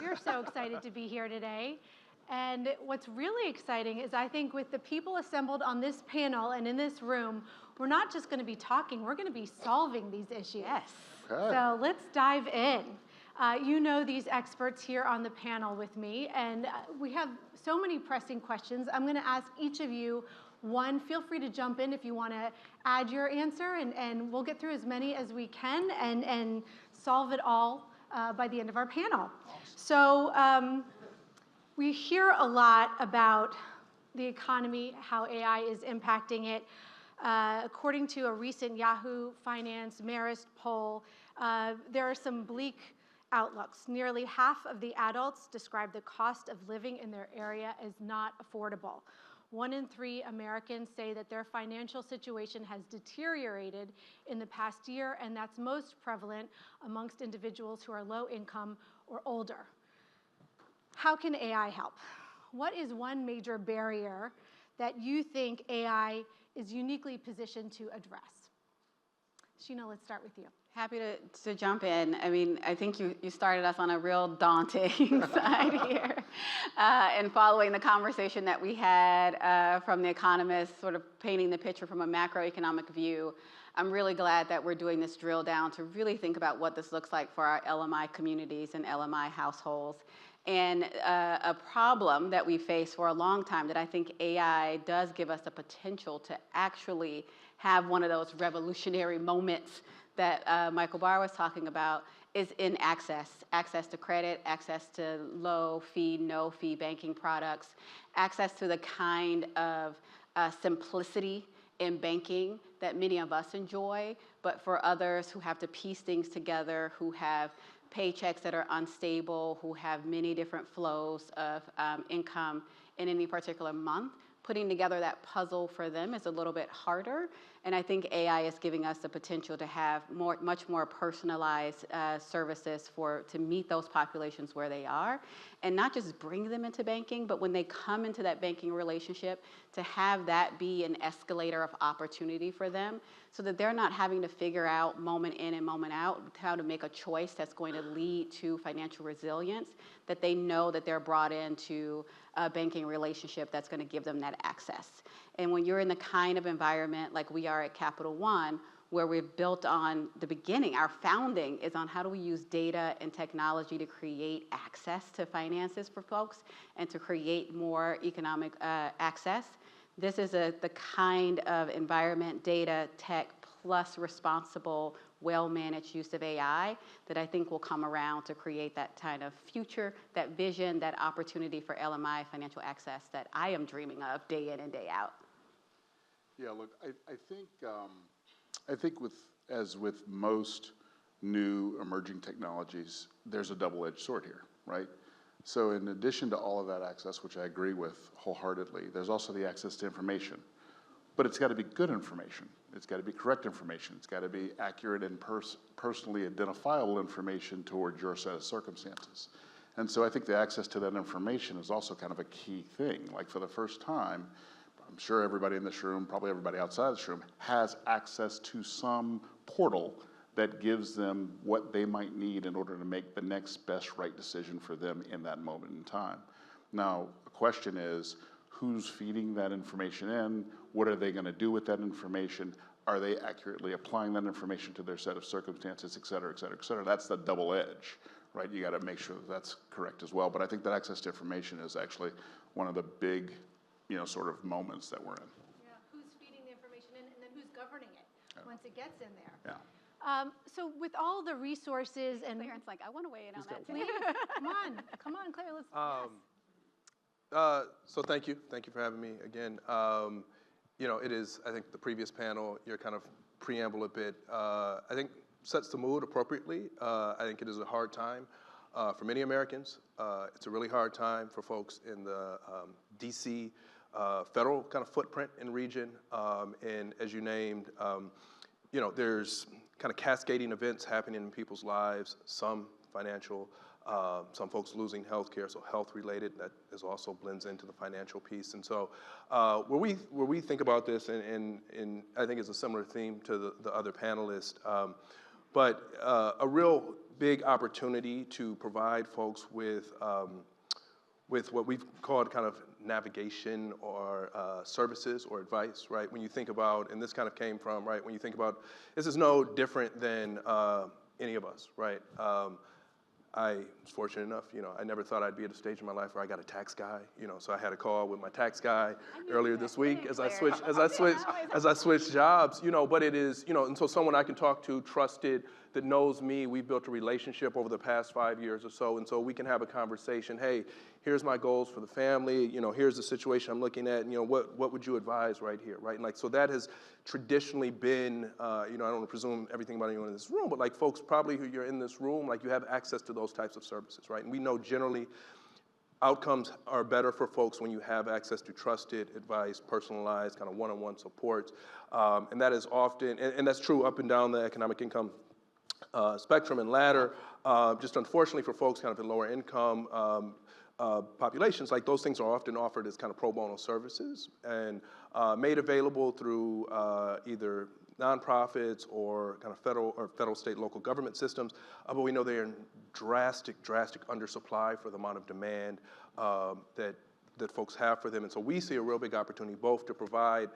We're so excited to be here today. And what's really exciting is I think with the people assembled on this panel and in this room, we're not just going to be talking, we're going to be solving these issues. Yes. Okay. So let's dive in. You know these experts here on the panel with me, and we have so many pressing questions. I'm going to ask each of you one. Feel free to jump in if you want to add your answer, and we'll get through as many as we can and solve it all by the end of our panel. So we hear a lot about the economy, how AI is impacting it. According to a recent Yahoo Finance Marist poll, there are some bleak outlooks. Nearly half of the adults describe the cost of living in their area as not affordable. 1 in 3 Americans say that their financial situation has deteriorated in the past year, and that's most prevalent amongst individuals who are low income or older. How can AI help? What is one major barrier that you think AI is uniquely positioned to address? Shena, let's start with you. Happy to jump in. I mean, I think you started us on a real daunting side here. And following the conversation that we had from the economists, sort of painting the picture from a macroeconomic view, I'm really glad that we're doing this drill down to really think about what this looks like for our LMI communities and LMI households. And a problem that we faced for a long time that I think AI does give us the potential to actually have one of those revolutionary moments that Michael Barr was talking about is in access to credit, access to low fee, no fee banking products, access to the kind of simplicity in banking that many of us enjoy, but for others who have to piece things together, who have paychecks that are unstable, who have many different flows of income in any particular month, putting together that puzzle for them is a little bit harder. And I think AI is giving us the potential to have much more personalized services to meet those populations where they are, and not just bring them into banking, but when they come into that banking relationship, to have that be an escalator of opportunity for them, so that they're not having to figure out moment in and moment out how to make a choice that's going to lead to financial resilience, that they know that they're brought into a banking relationship that's going to give them that access. And when you're in the kind of environment like we are at Capital One, where we're built on the beginning, our founding is on how do we use data and technology to create access to finances for folks and to create more economic access. This is the kind of environment, data, tech, plus responsible, well-managed use of AI that I think will come around to create that kind of future, that vision, that opportunity for LMI financial access that I am dreaming of day in and day out. Yeah, look, I think as with most new emerging technologies, there's a double-edged sword here, right? So in addition to all of that access, which I agree with wholeheartedly, there's also the access to information. But it's got to be good information. It's got to be correct information. It's got to be accurate and personally identifiable information toward your set of circumstances. And so I think the access to that information is also kind of a key thing. Like for the first time, I'm sure everybody in this room, probably everybody outside this room, has access to some portal that gives them what they might need in order to make the next best right decision for them in that moment in time. Now, the question is, who's feeding that information in? What are they going to do with that information? Are they accurately applying that information to their set of circumstances, et cetera, et cetera, et cetera? That's the double edge, right? You got to make sure that that's correct as well. But I think that access to information is actually one of the big, sort of moments that we're in. Yeah, who's feeding the information in, and then who's governing it once it gets in there? Yeah. So with all the resources and Clarence, I want to weigh in on that too. Please, come on, Claire, let's. So thank you for having me again. It is, I think the previous panel, your kind of preamble a bit, I think sets the mood appropriately. I think it is a hard time for many Americans. It's a really hard time for folks in the DC federal kind of footprint and region. And as you named, there's kind of cascading events happening in people's lives, some financial, some folks losing health care, so health related, that is also blends into the financial piece. And so where we think about this, and I think it's a similar theme to the other panelists, but a real big opportunity to provide folks with what we've called kind of navigation or services or advice, right? When you think about, and this kind of came from, right, when you think about, this is no different than any of us, right? I was fortunate enough, I never thought I'd be at a stage in my life where I got a tax guy, so I had a call with my tax guy earlier this week as I switched jobs, but it is, and so someone I can talk to, trusted, that knows me. We built a relationship over the past 5 years or so, and so we can have a conversation. Hey, here's my goals for the family. Here's the situation I'm looking at. What would you advise right here, right? And so that has traditionally been, I don't want to presume everything about anyone in this room, but folks probably who you're in this room, you have access to those types of services, right? And we know generally outcomes are better for folks when you have access to trusted advice, personalized, kind of one-on-one support, and that is often, and that's true up and down the economic income spectrum and ladder. Just unfortunately for folks kind of in lower income populations, those things are often offered as kind of pro bono services and made available through either nonprofits or kind of federal, state, local government systems. But we know they are in drastic undersupply for the amount of demand that folks have for them. And so we see a real big opportunity both to provide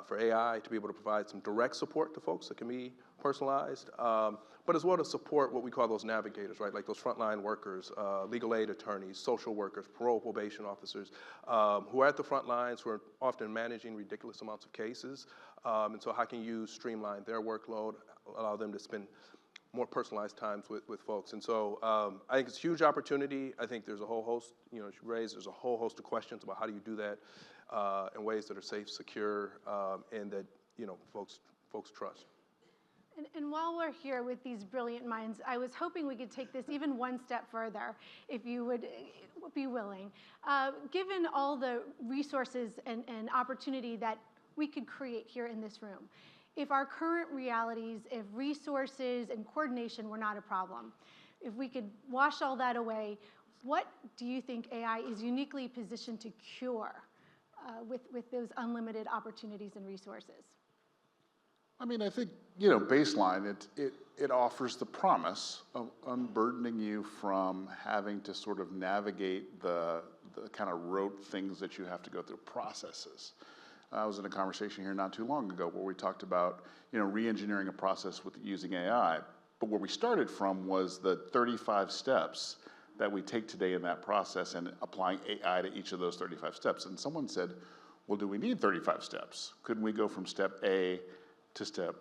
for AI to be able to provide some direct support to folks that can be personalized, but as well to support what we call those navigators, right? Like those frontline workers, legal aid attorneys, social workers, parole probation officers, who are at the front lines, who are often managing ridiculous amounts of cases. And so how can you streamline their workload, allow them to spend more personalized times with folks? And so I think it's a huge opportunity. I think there's a whole host, as you raised, there's a whole host of questions about how do you do that in ways that are safe, secure, and that, folks trust. And while we're here with these brilliant minds, I was hoping we could take this even one step further, if you would be willing. Given all the resources and opportunity that we could create here in this room, if our current realities, if resources and coordination were not a problem, if we could wash all that away, what do you think AI is uniquely positioned to cure with those unlimited opportunities and resources? I mean, I think, baseline, it offers the promise of unburdening you from having to sort of navigate the kind of rote things that you have to go through, processes. I was in a conversation here not too long ago where we talked about, re-engineering a process with using AI. But where we started from was the 35 steps that we take today in that process and applying AI to each of those 35 steps. And someone said, well, do we need 35 steps? Couldn't we go from step A to step,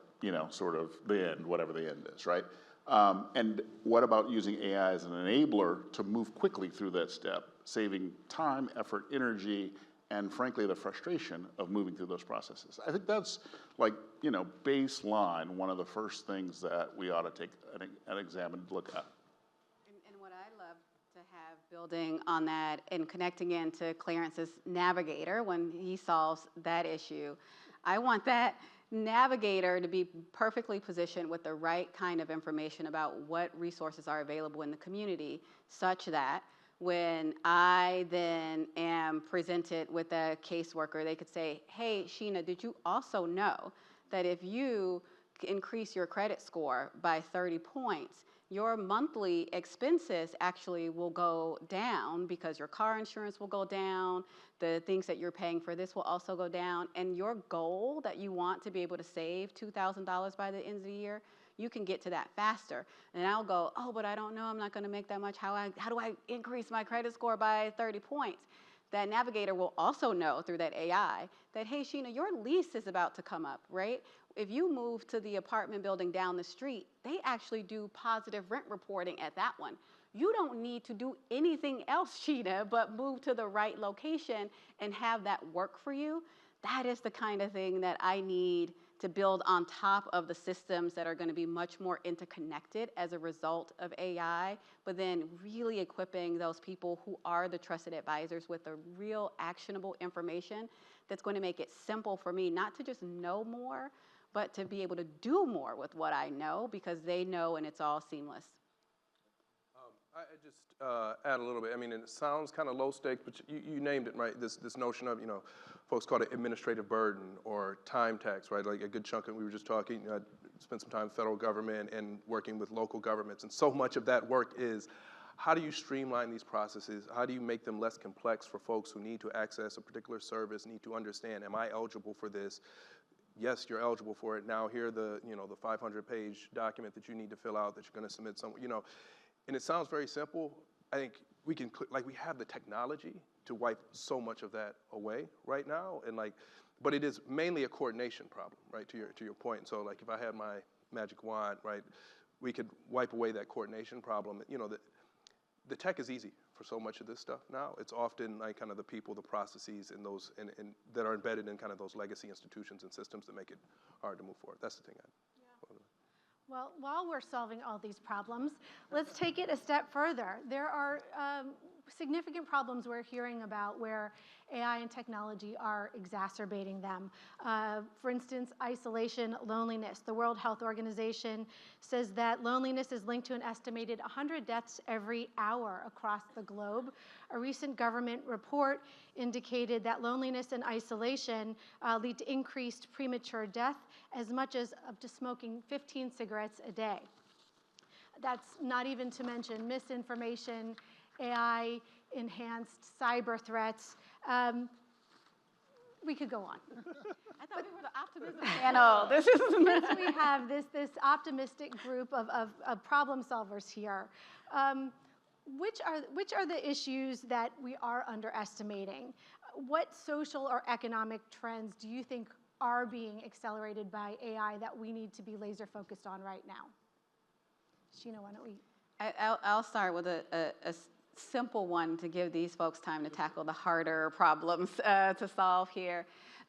sort of the end, whatever the end is, right? And what about using AI as an enabler to move quickly through that step, saving time, effort, energy, and frankly, the frustration of moving through those processes? I think that's baseline, one of the first things that we ought to take an examined look at. And what I'd love to have building on that and connecting into Clarence's navigator when he solves that issue, I want that navigator to be perfectly positioned with the right kind of information about what resources are available in the community, such that when I then am presented with a caseworker, they could say, hey, Shena, did you also know that if you increase your credit score by 30 points, your monthly expenses actually will go down because your car insurance will go down, the things that you're paying for this will also go down, and your goal that you want to be able to save $2,000 by the end of the year, you can get to that faster. And I'll go, oh, but I don't know, I'm not gonna make that much. How do I increase my credit score by 30 points? That navigator will also know through that AI that, hey, Shena, your lease is about to come up, right? If you move to the apartment building down the street, they actually do positive rent reporting at that one. You don't need to do anything else, Shena, but move to the right location and have that work for you. That is the kind of thing that I need to build on top of the systems that are going to be much more interconnected as a result of AI, but then really equipping those people who are the trusted advisors with the real actionable information that's going to make it simple for me not to just know more, but to be able to do more with what I know because they know and it's all seamless. I just add a little bit. I mean, it sounds kind of low stakes, but you named it, right? This notion of, folks call it administrative burden or time tax, right? Like a good chunk of, we were just talking, I spent some time with federal government and working with local governments, and so much of that work is, how do you streamline these processes? How do you make them less complex for folks who need to access a particular service, need to understand, am I eligible for this? Yes, you're eligible for it. Now here the 500-page document that you need to fill out that you're going to submit and it sounds very simple. I think we can, we have the technology to wipe so much of that away right now, but it is mainly a coordination problem, right? To your point. So if I had my magic wand, right, we could wipe away that coordination problem. The tech is easy for so much of this stuff now. It's often kind of the people, the processes, and those and that are embedded in kind of those legacy institutions and systems that make it hard to move forward. That's the thing. Well, while we're solving all these problems, let's take it a step further. There are significant problems we're hearing about where AI and technology are exacerbating them. For instance, isolation, loneliness. The World Health Organization says that loneliness is linked to an estimated 100 deaths every hour across the globe. A recent government report indicated that loneliness and isolation lead to increased premature death, as much as up to smoking 15 cigarettes a day. That's not even to mention misinformation, AI-enhanced cyber threats. We could go on. I thought we were the optimism panel. This is We have this optimistic group of problem solvers here. Which are the issues that we are underestimating? What social or economic trends do you think are being accelerated by AI that we need to be laser focused on right now? Shena, why don't we? I'll start with a simple one to give these folks time to tackle the harder problems to solve here.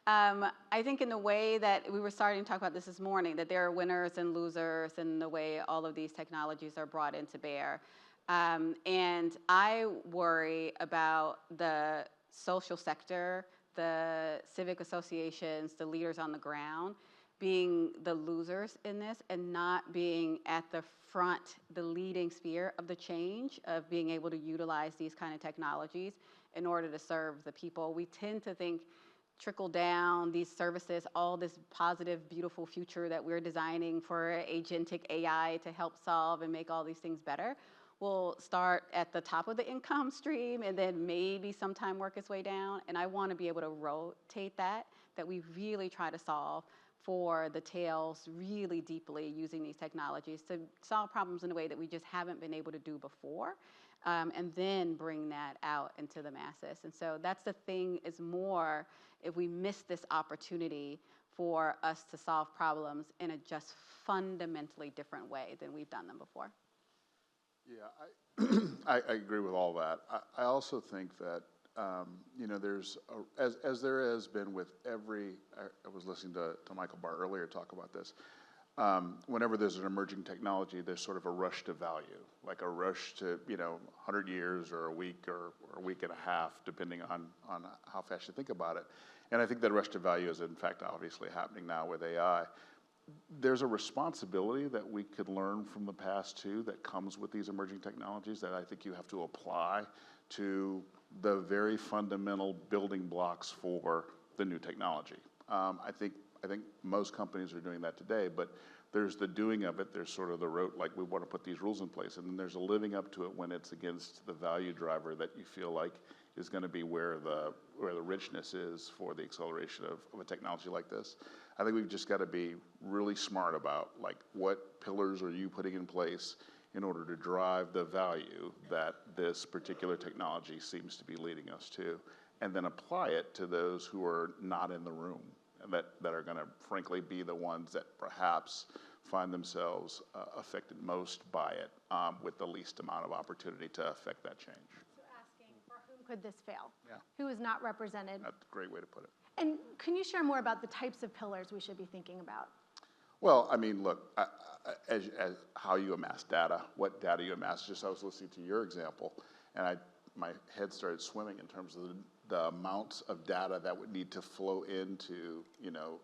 I think in the way that we were starting to talk about this morning, that there are winners and losers in the way all of these technologies are brought into bear. And I worry about the social sector, the civic associations, the leaders on the ground being the losers in this and not being at the front, the leading sphere of the change of being able to utilize these kind of technologies in order to serve the people. We tend to think trickle down these services, all this positive, beautiful future that we're designing for agentic AI to help solve and make all these things better will start at the top of the income stream and then maybe sometime work its way down. And I want to be able to rotate that we really try to solve for the tails really deeply using these technologies to solve problems in a way that we just haven't been able to do before, and then bring that out into the masses. And so that's the thing, is more if we miss this opportunity for us to solve problems in a just fundamentally different way than we've done them before. Yeah, I agree with all that. I also think that, there's, as there has been with every, I was listening to Michael Barr earlier talk about this, whenever there's an emerging technology, there's sort of a rush to value, like a rush to, 100 years or a week or a week and a half, depending on how fast you think about it. And I think that rush to value is, in fact, obviously happening now with AI. There's a responsibility that we could learn from the past too that comes with these emerging technologies that I think you have to apply to the very fundamental building blocks for the new technology. I think most companies are doing that today, but there's the doing of it. There's sort of the rote, like we want to put these rules in place, and then there's a living up to it when it's against the value driver that you feel like is going to be where the richness is for the acceleration of a technology like this. I think we've just got to be really smart about like what pillars are you putting in place in order to drive the value that this particular technology seems to be leading us to, and then apply it to those who are not in the room and that are going to frankly be the ones that perhaps find themselves affected most by it with the least amount of opportunity to affect that change. So asking, for whom could this fail? Yeah. Who is not represented? That's a great way to put it. And can you share more about the types of pillars we should be thinking about? Well, I mean, look, as how you amass data, what data you amass. Just I was listening to your example, and my head started swimming in terms of the amounts of data that would need to flow into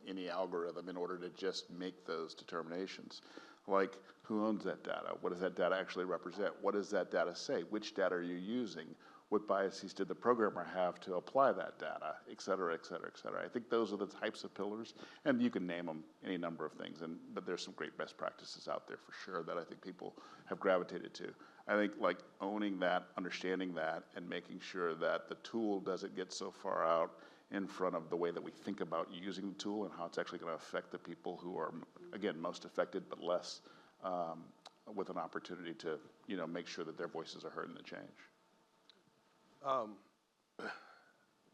any algorithm in order to just make those determinations. Like Who owns that data? What does that data actually represent? What does that data say? Which data are you using? What biases did the programmer have to apply that data, et cetera, et cetera, et cetera. I think those are the types of pillars, and you can name them any number of things, but there's some great best practices out there for sure that I think people have gravitated to. I think like owning that, understanding that, and making sure that the tool doesn't get so far out in front of the way that we think about using the tool and how it's actually going to affect the people who are, again, most affected but less, with an opportunity to, make sure that their voices are heard in the change.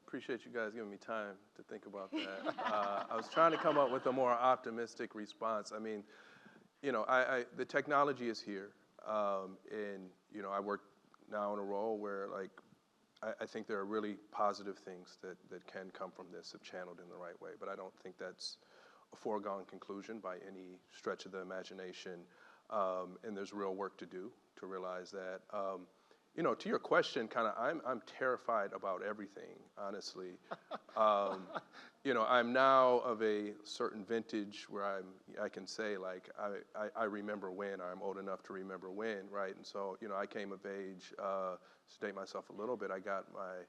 Appreciate you guys giving me time to think about that. I was trying to come up with a more optimistic response. I mean, the technology is here, and I work now in a role where I think there are really positive things that can come from this if channeled in the right way, but I don't think that's a foregone conclusion by any stretch of the imagination, and there's real work to do to realize that. To your question, I'm terrified about everything, honestly. I'm now of a certain vintage where I can say I remember when, or I'm old enough to remember when, right? And so, I came of age, to date myself a little bit, I got my,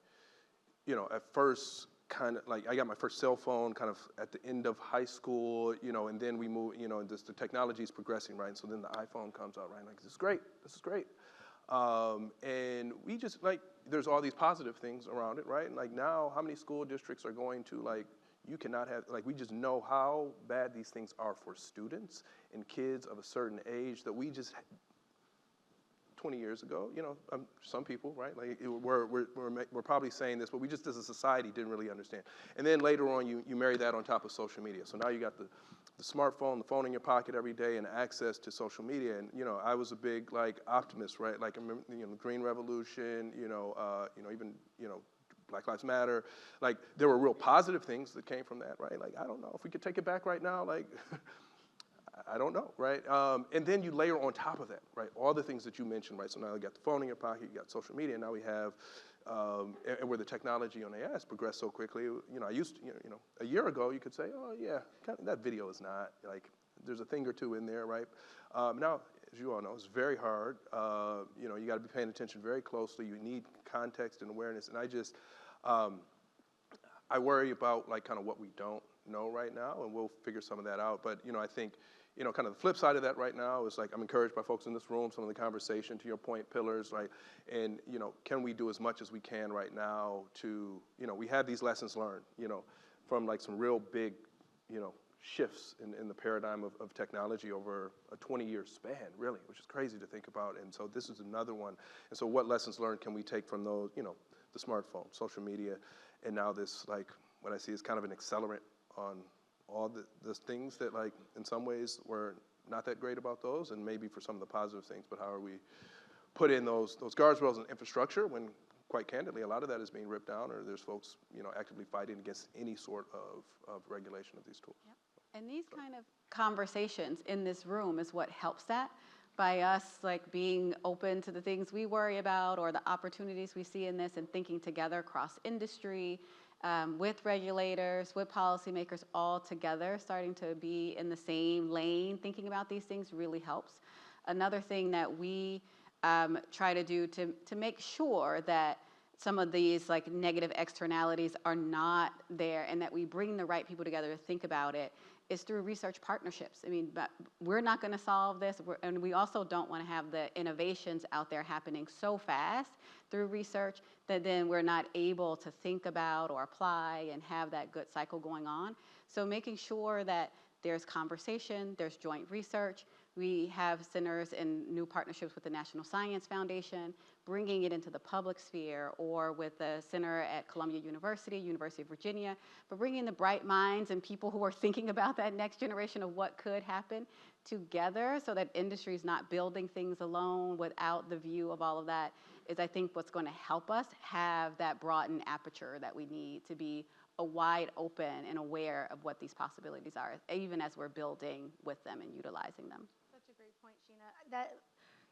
at first I got my first cell phone kind of at the end of high school, and then we moved, and the technology is progressing, right? And so then the iPhone comes out, right? This is great. And we just there's all these positive things around it, right? And now, how many school districts are going to you cannot have, we just know how bad these things are for students and kids of a certain age that we just, 20 years ago, some people, right? We're probably saying this, but we just as a society didn't really understand. And then later on, you marry that on top of social media. So now you got the smartphone, the phone in your pocket every day, and access to social media. And I was a big optimist, right? I remember the Green Revolution, even Black Lives Matter. There were real positive things that came from that, right? I don't know if we could take it back right now. I don't know, right? And then you layer on top of that, right? All the things that you mentioned, right? So now you got the phone in your pocket, you got social media, and now we have, and where the technology on AI has progressed so quickly. I used to, a year ago you could say, oh yeah, that video is not there's a thing or two in there, right? Now, as you all know, it's very hard. You got to be paying attention very closely. You need context and awareness, and I worry about kind of what we don't know right now, and we'll figure some of that out. But I think kind of the flip side of that right now is I'm encouraged by folks in this room, some of the conversation, to your point, pillars, right? And can we do as much as we can right now to we have these lessons learned, from some real big, shifts in the paradigm of technology over a 20-year span, really, which is crazy to think about. And so this is another one. And so what lessons learned can we take from those, the smartphone, social media, and now this, what I see is kind of an accelerant on all the things that, in some ways were not that great about those, and maybe for some of the positive things, but how are we put in those guardrails and infrastructure when, quite candidly, a lot of that is being ripped down, or there's folks, actively fighting against any sort of regulation of these tools. Yep. And these kind of conversations in this room is what helps that, by us being open to the things we worry about or the opportunities we see in this, and thinking together across industry, with regulators, with policymakers, all together, starting to be in the same lane, thinking about these things really helps. Another thing that we try to do to make sure that some of these negative externalities are not there, and that we bring the right people together to think about it, is through research partnerships. I mean, but we're not going to solve this, and we also don't want to have the innovations out there happening so fast through research that then we're not able to think about or apply and have that good cycle going on. So making sure that there's conversation, there's joint research. We have centers and new partnerships with the National Science Foundation, bringing it into the public sphere, or with the center at Columbia University, University of Virginia, but bringing the bright minds and people who are thinking about that next generation of what could happen together, so that industry is not building things alone without the view of all of that, is I think what's going to help us have that broadened aperture that we need to be wide open and aware of what these possibilities are, even as we're building with them and utilizing them. Such a great point, Shena. That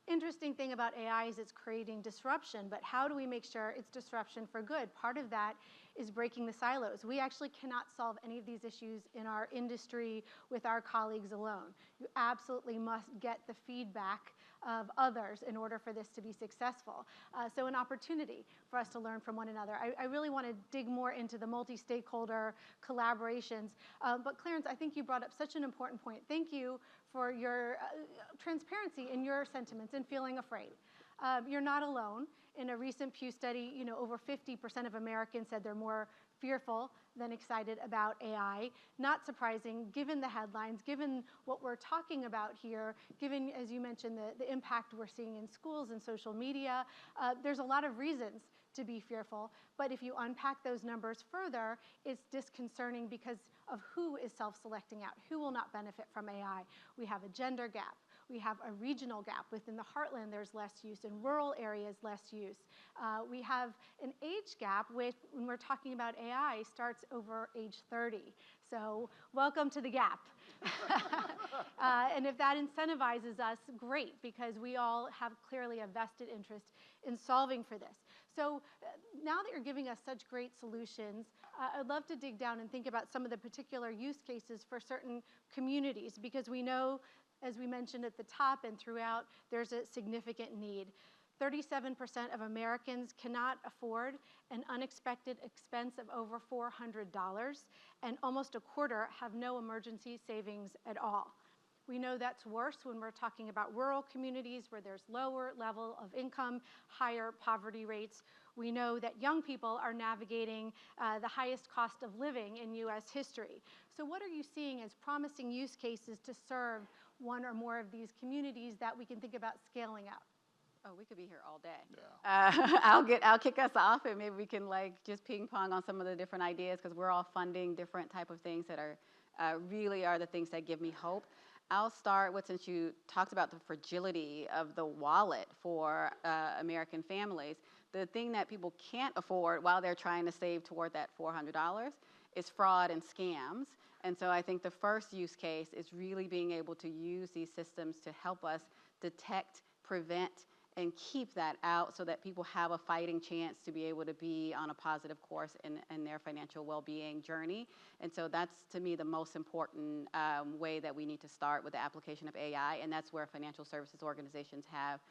interesting thing about AI is it's creating disruption, but how do we make sure it's disruption for good? Part of that is breaking the silos. We actually cannot solve any of these issues in our industry with our colleagues alone. You absolutely must get the feedback of others in order for this to be successful. So an opportunity for us to learn from one another. I really want to dig more into the multi-stakeholder collaborations. But Clarence, I think you brought up such an important point. Thank you for your transparency in your sentiments and feeling afraid. You're not alone. In a recent Pew study, over 50% of Americans said they're more fearful than excited about AI. Not surprising, given the headlines, given what we're talking about here, given, as you mentioned, the impact we're seeing in schools and social media. There's a lot of reasons to be fearful, but if you unpack those numbers further, it's disconcerting because of who is self-selecting out, who will not benefit from AI. We have a gender gap. We have a regional gap. Within the heartland, there's less use. In rural areas, less use. We have an age gap when we're talking about AI starts over age 30. So welcome to the gap. And if that incentivizes us, great, because we all have clearly a vested interest in solving for this. So now that you're giving us such great solutions, I'd love to dig down and think about some of the particular use cases for certain communities, because we know, as we mentioned at the top and throughout, there's a significant need. 37% of Americans cannot afford an unexpected expense of over $400, and almost a quarter have no emergency savings at all. We know that's worse when we're talking about rural communities where there's lower level of income, higher poverty rates. We know that young people are navigating the highest cost of living in U.S. history. So what are you seeing as promising use cases to serve one or more of these communities that we can think about scaling up? Oh, we could be here all day. Yeah. I'll kick us off, and maybe we can just ping pong on some of the different ideas, because we're all funding different type of things that are really are the things that give me hope. I'll start with, since you talked about the fragility of the wallet for American families, the thing that people can't afford while they're trying to save toward that $400 is fraud and scams. And so I think the first use case is really being able to use these systems to help us detect, prevent, and keep that out so that people have a fighting chance to be able to be on a positive course in their financial well-being journey. And so that's, to me, the most important way that we need to start with the application of AI, and that's where financial services organizations have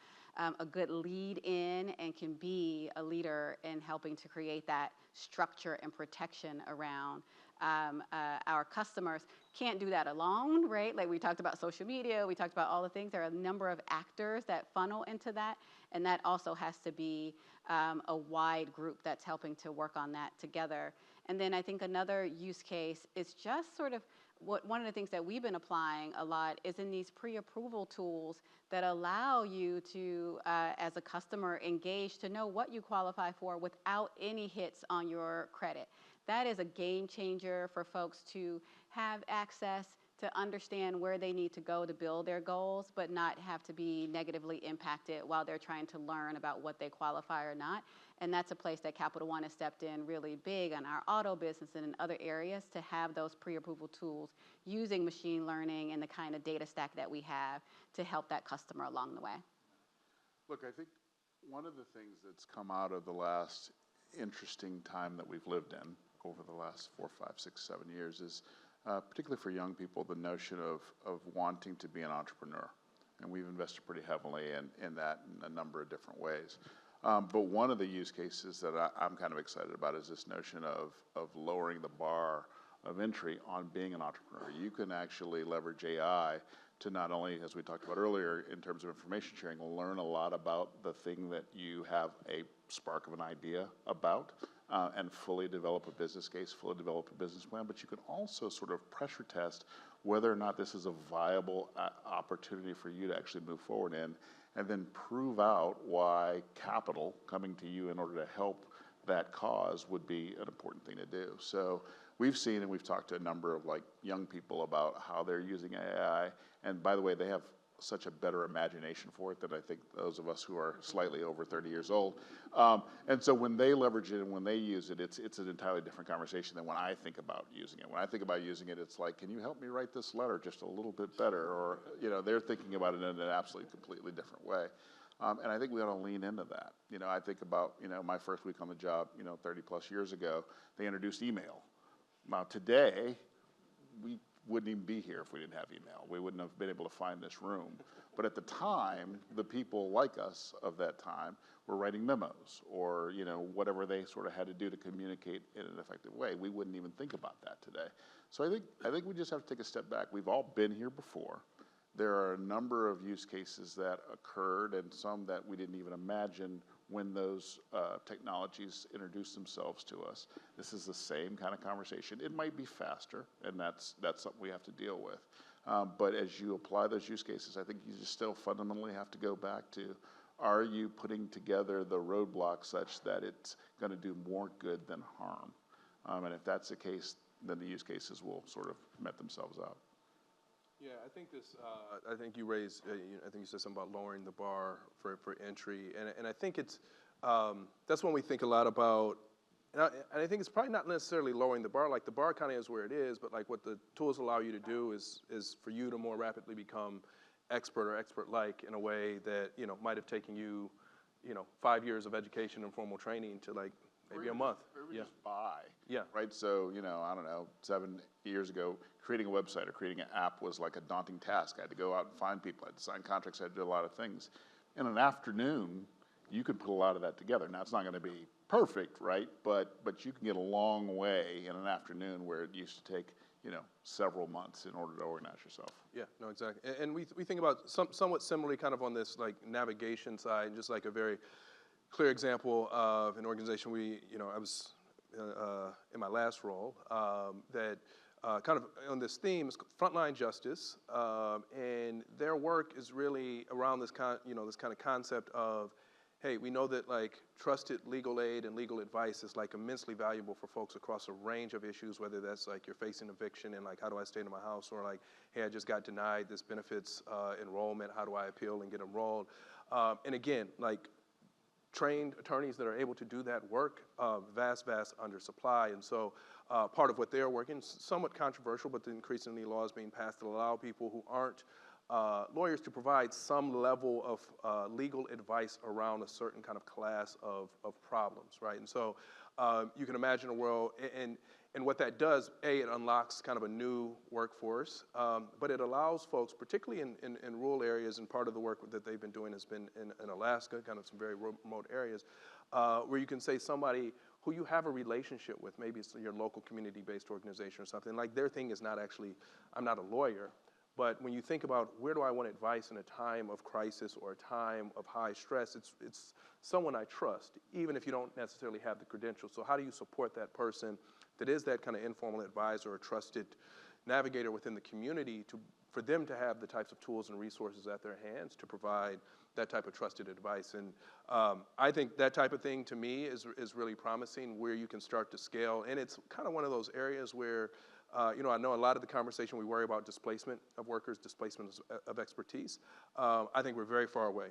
a good lead in and can be a leader in helping to create that structure and protection around our customers. Can't do that alone, right? Like we talked about social media, we talked about all the things. There are a number of actors that funnel into that, and that also has to be a wide group that's helping to work on that together. And then I think another use case is just sort of one of the things that we've been applying a lot is in these pre-approval tools that allow you to, as a customer, engage to know what you qualify for without any hits on your credit. That is a game changer for folks to have access to understand where they need to go to build their goals, but not have to be negatively impacted while they're trying to learn about what they qualify or not. And that's a place that Capital One has stepped in really big on our auto business and in other areas to have those pre-approval tools using machine learning and the kind of data stack that we have to help that customer along the way. Look, I think one of the things that's come out of the last interesting time that we've lived in over the last 4, 5, 6, 7 years is particularly for young people, the notion of wanting to be an entrepreneur. And we've invested pretty heavily in that in a number of different ways. But one of the use cases that I'm kind of excited about is this notion of lowering the bar of entry on being an entrepreneur. You can actually leverage AI to not only, as we talked about earlier, in terms of information sharing, learn a lot about the thing that you have a spark of an idea about, and fully develop a business case, fully develop a business plan, but you can also sort of pressure test whether or not this is a viable opportunity for you to actually move forward in, and then prove out why capital coming to you in order to help that cause would be an important thing to do. So we've seen, and we've talked to a number of young people about how they're using AI, and by the way, they have such a better imagination for it than I think those of us who are slightly over 30 years old. And so when they leverage it and when they use it, it's an entirely different conversation than when I think about using it. When I think about using it, it's like, can you help me write this letter just a little bit better? Or, they're thinking about it in an absolutely completely different way. And I think we ought to lean into that. I think about, my first week on the job, 30 plus years ago, they introduced email. Now today, we wouldn't even be here if we didn't have email. We wouldn't have been able to find this room. But at the time, the people like us of that time were writing memos or, whatever they sort of had to do to communicate in an effective way. We wouldn't even think about that today. So I think we just have to take a step back. We've all been here before. There are a number of use cases that occurred and some that we didn't even imagine when those technologies introduced themselves to us. This is the same kind of conversation. It might be faster, and that's something we have to deal with. But as you apply those use cases, I think you just still fundamentally have to go back to, are you putting together the roadblocks such that it's going to do more good than harm? And if that's the case, then the use cases will sort of met themselves out. Yeah, I think I think you raised. I think you said something about lowering the bar for entry, and I think it's that's when we think a lot about. And I think it's probably not necessarily lowering the bar. Like the bar kind of is where it is, but like what the tools allow you to do is for you to more rapidly become expert or expert-like in a way that might have taken you 5 years of education and formal training to like maybe a month. Or just buy. Yeah. Right. So I don't know, 7 years ago, creating a website or creating an app was like a daunting task. I had to go out and find people. I had to sign contracts. I had to do a lot of things. In an afternoon, you could put a lot of that together. Now it's not going to be perfect, right? But you can get a long way in an afternoon where it used to take several months in order to organize yourself. Yeah, no, exactly. And we think about somewhat similarly kind of on this like navigation side, just like a very clear example of an organization I was in my last role that kind of on this theme is Frontline Justice, and their work is really around this kind of concept of, hey, we know that like trusted legal aid and legal advice is like immensely valuable for folks across a range of issues, whether that's like you're facing eviction and like how do I stay in my house, or like, hey, I just got denied this benefits enrollment, how do I appeal and get enrolled? And again, like trained attorneys that are able to do that work, vast undersupply. And so part of what they're working, somewhat controversial, but increasingly laws being passed that allow people who aren't lawyers to provide some level of legal advice around a certain kind of class of problems, right? And so you can imagine a world, and what that does, it unlocks kind of a new workforce, but it allows folks, particularly in rural areas, and part of the work that they've been doing has been in Alaska, kind of some very remote areas, where you can say somebody who you have a relationship with, maybe it's your local community-based organization or something, like their thing is not actually, I'm not a lawyer, but when you think about where do I want advice in a time of crisis or a time of high stress, it's someone I trust, even if you don't necessarily have the credentials. So how do you support that person that is that kind of informal advisor or trusted navigator within the community for them to have the types of tools and resources at their hands to provide that type of trusted advice? And I think that type of thing to me is really promising, where you can start to scale. And it's kind of one of those areas where I know a lot of the conversation we worry about displacement of workers, displacement of expertise. I think we're very far away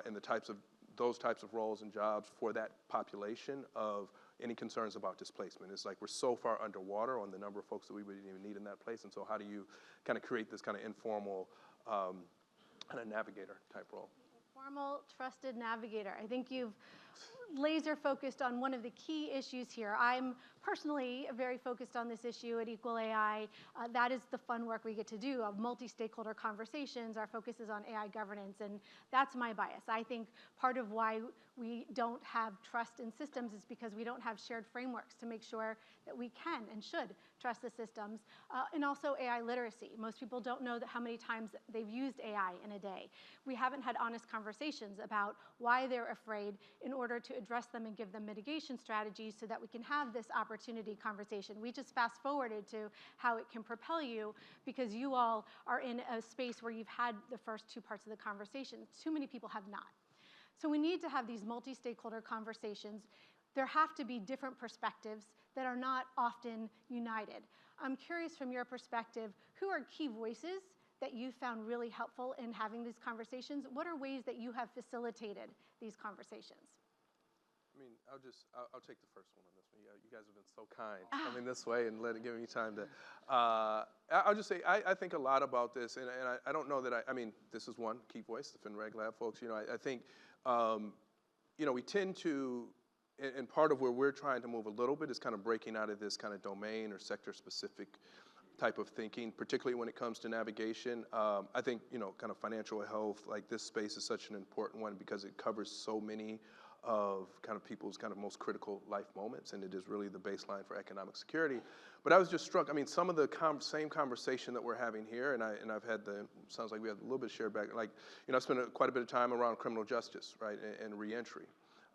in those types of roles and jobs for that population of any concerns about displacement. It's like we're so far underwater on the number of folks that we would even need in that place. And so how do you kind of create this kind of informal kind of navigator type role? Informal, trusted navigator. I think you've laser focused on one of the key issues here. I'm personally very focused on this issue at EqualAI. That is the fun work we get to do of multi-stakeholder conversations. Our focus is on AI governance, and that's my bias. I think part of why we don't have trust in systems is because we don't have shared frameworks to make sure that we can and should trust the systems. And also AI literacy. Most people don't know how many times they've used AI in a day. We haven't had honest conversations about why they're afraid in order to address them and give them mitigation strategies so that we can have this opportunity conversation. We just fast forwarded to how it can propel you because you all are in a space where you've had the first two parts of the conversation. Too many people have not. So we need to have these multi-stakeholder conversations. There have to be different perspectives that are not often united. I'm curious from your perspective, who are key voices that you found really helpful in having these conversations? What are ways that you have facilitated these conversations? mean, I'll take the first one on this one. You guys have been so kind coming this way and giving me time to. I'll just say I think a lot about this, and I don't know that I mean, this is one key voice, the FinRegLab folks. I think, we tend to, and part of where we're trying to move a little bit is kind of breaking out of this kind of domain or sector specific type of thinking, particularly when it comes to navigation. I think, kind of financial health, like this space is such an important one because it covers so many of kind of people's kind of most critical life moments, and it is really the baseline for economic security. But I was just struck, I mean, some of the same conversation that we're having here, and I've had sounds like we had a little bit of shared back, like, I spent quite a bit of time around criminal justice, right, and reentry.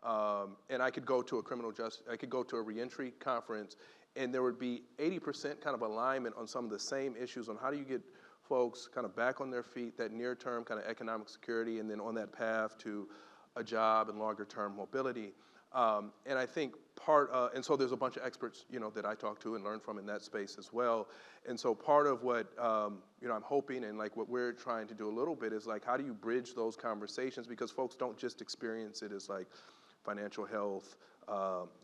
And I could go to a reentry conference, and there would be 80% kind of alignment on some of the same issues on how do you get folks kind of back on their feet, that near-term kind of economic security, and then on that path to a job and longer-term mobility. And I think and so there's a bunch of experts, that I talk to and learn from in that space as well. And so part of what, I'm hoping and like what we're trying to do a little bit is like, how do you bridge those conversations? Because folks don't just experience it as like financial health,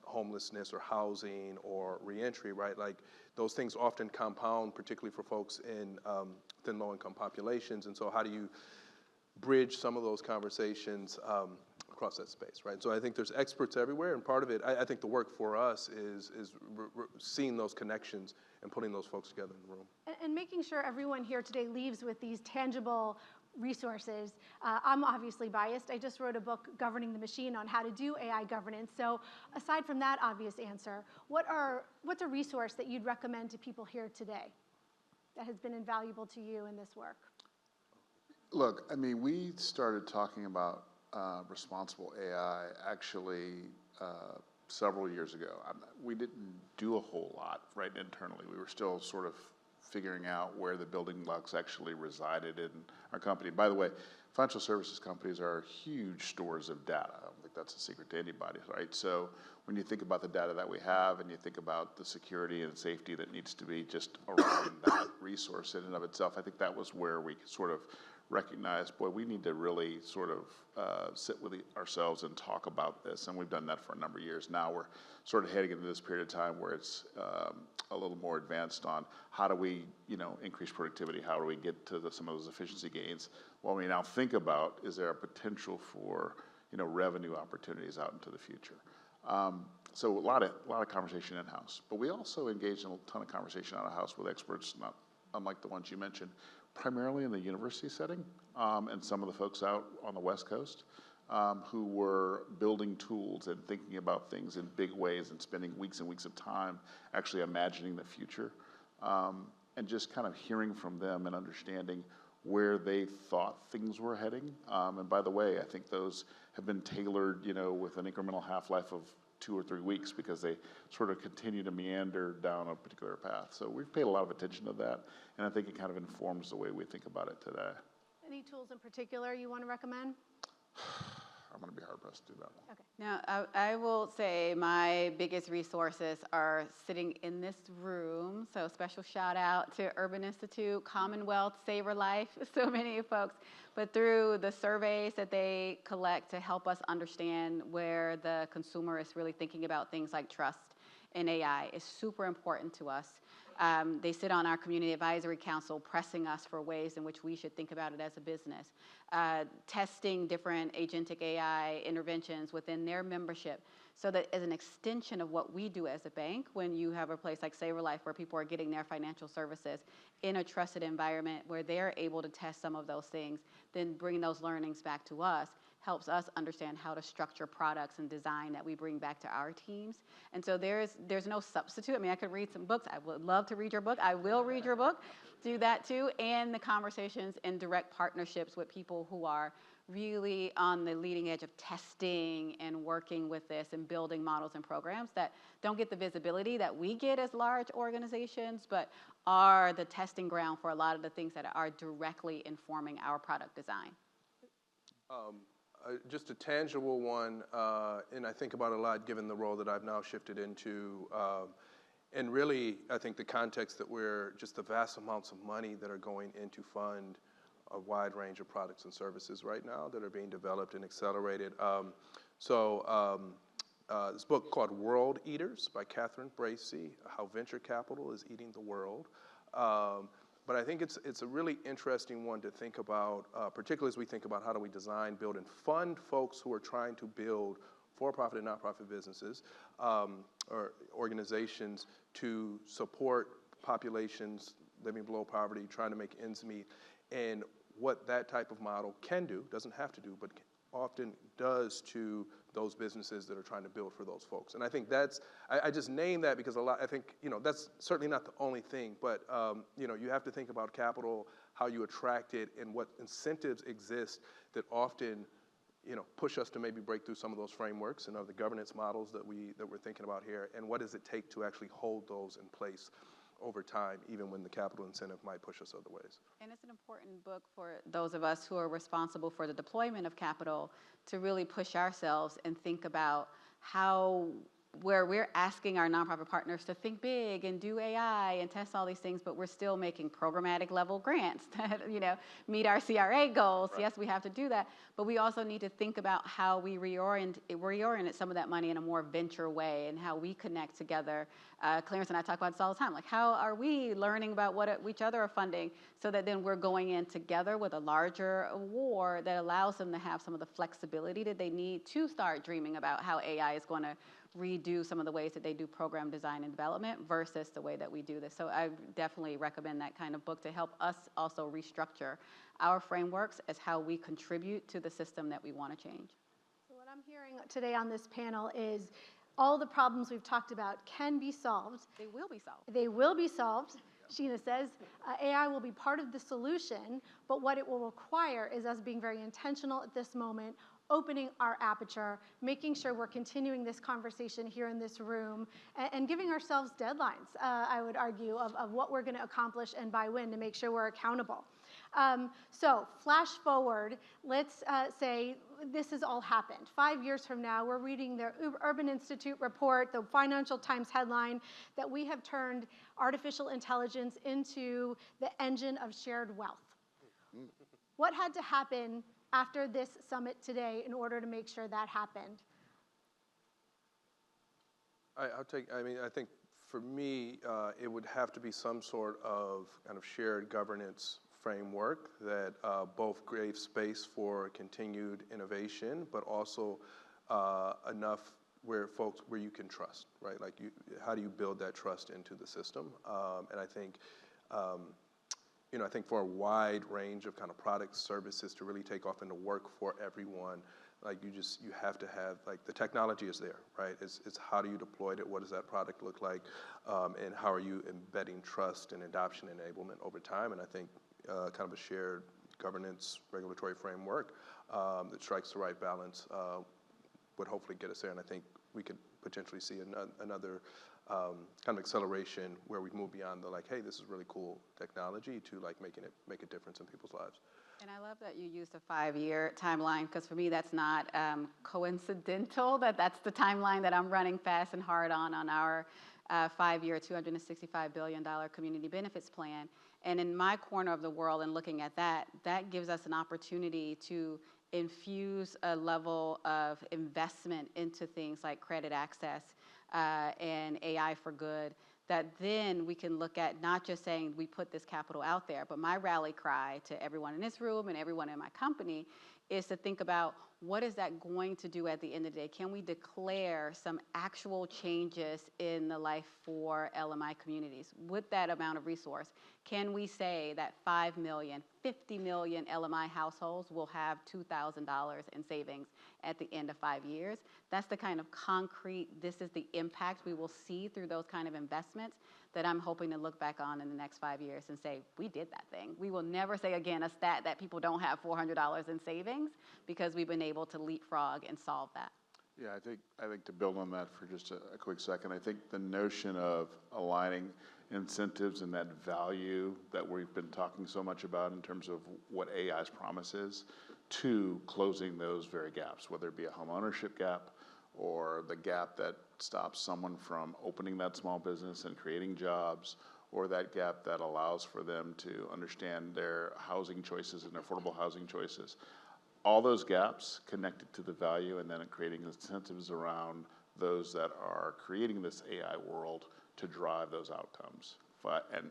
homelessness or housing or reentry, right? Like those things often compound, particularly for folks in thin low-income populations. And so how do you bridge some of those conversations across that space, right? So I think there's experts everywhere, and part of it, I think the work for us is seeing those connections and putting those folks together in the room. And making sure everyone here today leaves with these tangible resources. I'm obviously biased. I just wrote a book, Governing the Machine, on how to do AI governance. So aside from that obvious answer, what's a resource that you'd recommend to people here today that has been invaluable to you in this work? Look, I mean, we started talking about responsible AI actually several years ago. We didn't do a whole lot, right, internally. We were still sort of figuring out where the building blocks actually resided in our company. By the way, financial services companies are huge stores of data. I don't think that's a secret to anybody, right? So when you think about the data that we have and you think about the security and safety that needs to be just around that resource in and of itself, I think that was where we sort of recognized, boy, we need to really sort of sit with ourselves and talk about this. And we've done that for a number of years. Now we're sort of heading into this period of time where it's a little more advanced on how do we, increase productivity? How do we get to some of those efficiency gains? What we now think about is there a potential for, revenue opportunities out into the future. So a lot of conversation in-house. But we also engage in a ton of conversation out-of-house with experts, not unlike the ones you mentioned, primarily in the university setting, and some of the folks out on the West Coast who were building tools and thinking about things in big ways and spending weeks and weeks of time actually imagining the future, and just kind of hearing from them and understanding where they thought things were heading. And by the way, I think those have been tailored, with an incremental half-life of 2 or 3 weeks because they sort of continue to meander down a particular path. So we've paid a lot of attention to that, and I think it kind of informs the way we think about it today. Any tools in particular you want to recommend? I'm going to be hard-pressed to do that one. Okay. Now, I will say my biggest resources are sitting in this room. So special shout out to Urban Institute, Commonwealth, Saver Life, so many folks. But through the surveys that they collect to help us understand where the consumer is really thinking about things like trust in AI is super important to us. They sit on our community advisory council pressing us for ways in which we should think about it as a business. Testing different agentic AI interventions within their membership so that as an extension of what we do as a bank, when you have a place like Saver Life where people are getting their financial services in a trusted environment where they're able to test some of those things, then bring those learnings back to us helps us understand how to structure products and design that we bring back to our teams. And so there's no substitute. I mean, I could read some books. I would love to read your book. I will read your book. Do that too. And the conversations and direct partnerships with people who are really on the leading edge of testing and working with this and building models and programs that don't get the visibility that we get as large organizations, but are the testing ground for a lot of the things that are directly informing our product design. Just a tangible one, and I think about it a lot given the role that I've now shifted into, and really I think the context that we're just the vast amounts of money that are going into fund a wide range of products and services right now that are being developed and accelerated. So this book called World Eaters by Catherine Bracy, How Venture Capital is Eating the World. But I think it's a really interesting one to think about, particularly as we think about how do we design, build, and fund folks who are trying to build for-profit and nonprofit businesses or organizations to support populations living below poverty, trying to make ends meet, and what that type of model can do, doesn't have to do, but often does to those businesses that are trying to build for those folks. And I think that's, I just named that because I think, that's certainly not the only thing, but, you have to think about capital, how you attract it, and what incentives exist that often, push us to maybe break through some of those frameworks and other governance models that we're thinking about here, and what does it take to actually hold those in place over time, even when the capital incentive might push us other ways. And it's an important book for those of us who are responsible for the deployment of capital to really push ourselves and think about where we're asking our nonprofit partners to think big and do AI and test all these things, but we're still making programmatic level grants that, meet our CRA goals. Right. Yes, we have to do that, but we also need to think about how we reorient some of that money in a more venture way and how we connect together. Clarence and I talk about this all the time, like how are we learning about what each other are funding so that then we're going in together with a larger award that allows them to have some of the flexibility that they need to start dreaming about how AI is going to redo some of the ways that they do program design and development versus the way that we do this. So I definitely recommend that kind of book to help us also restructure our frameworks as how we contribute to the system that we want to change. So what I'm hearing today on this panel is all the problems we've talked about can be solved. They will be solved. They will be solved. Shena says AI will be part of the solution, but what it will require is us being very intentional at this moment, opening our aperture, making sure we're continuing this conversation here in this room, and giving ourselves deadlines, I would argue, of what we're going to accomplish and by when to make sure we're accountable. So flash forward, let's say this has all happened. 5 years from now, we're reading the Urban Institute report, the Financial Times headline, that we have turned artificial intelligence into the engine of shared wealth. What had to happen after this summit today in order to make sure that happened? I think for me, it would have to be some sort of kind of shared governance framework that both gave space for continued innovation, but also enough where you can trust, right? Like how do you build that trust into the system? And I think, I think for a wide range of kind of products, services to really take off and to work for everyone, like you have to have, like the technology is there, right? It's how do you deploy it? What does that product look like? And how are you embedding trust and adoption enablement over time? And I think kind of a shared governance regulatory framework that strikes the right balance would hopefully get us there. And I think we could potentially see another kind of acceleration where we move beyond the like, hey, this is really cool technology to like make a difference in people's lives. And I love that you used a 5-year timeline, because for me that's not coincidental that's the timeline that I'm running fast and hard on our 5-year, $265 billion community benefits plan. And in my corner of the world and looking at that gives us an opportunity to infuse a level of investment into things like credit access and AI for good, that then we can look at not just saying we put this capital out there, but my rally cry to everyone in this room and everyone in my company is to think about what is that going to do at the end of the day? Can we declare some actual changes in the life for LMI communities with that amount of resource? Can we say that 5 million, 50 million LMI households will have $2,000 in savings at the end of 5 years? That's the kind of concrete, this is the impact we will see through those kind of investments that I'm hoping to look back on in the next 5 years and say, we did that thing. We will never say again a stat that people don't have $400 in savings, because we've been able to leapfrog and solve that. Yeah, I think to build on that for just a quick second, I think the notion of aligning incentives and that value that we've been talking so much about in terms of what AI's promise is to closing those very gaps, whether it be a home ownership gap or the gap that stops someone from opening that small business and creating jobs, or that gap that allows for them to understand their housing choices and affordable housing choices. All those gaps connected to the value, and then creating incentives around those that are creating this AI world to drive those outcomes.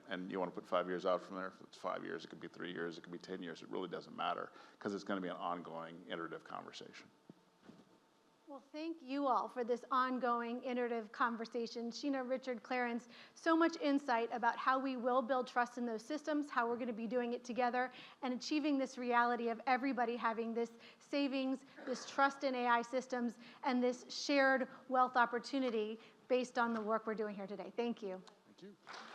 And you want to put 5 years out from there? If it's 5 years, it could be 3 years, it could be 10 years. It really doesn't matter because it's going to be an ongoing iterative conversation. Well, thank you all for this ongoing iterative conversation. Shena, Richard, Clarence, so much insight about how we will build trust in those systems, how we're going to be doing it together, and achieving this reality of everybody having this savings, this trust in AI systems, and this shared wealth opportunity based on the work we're doing here today. Thank you. Thank you.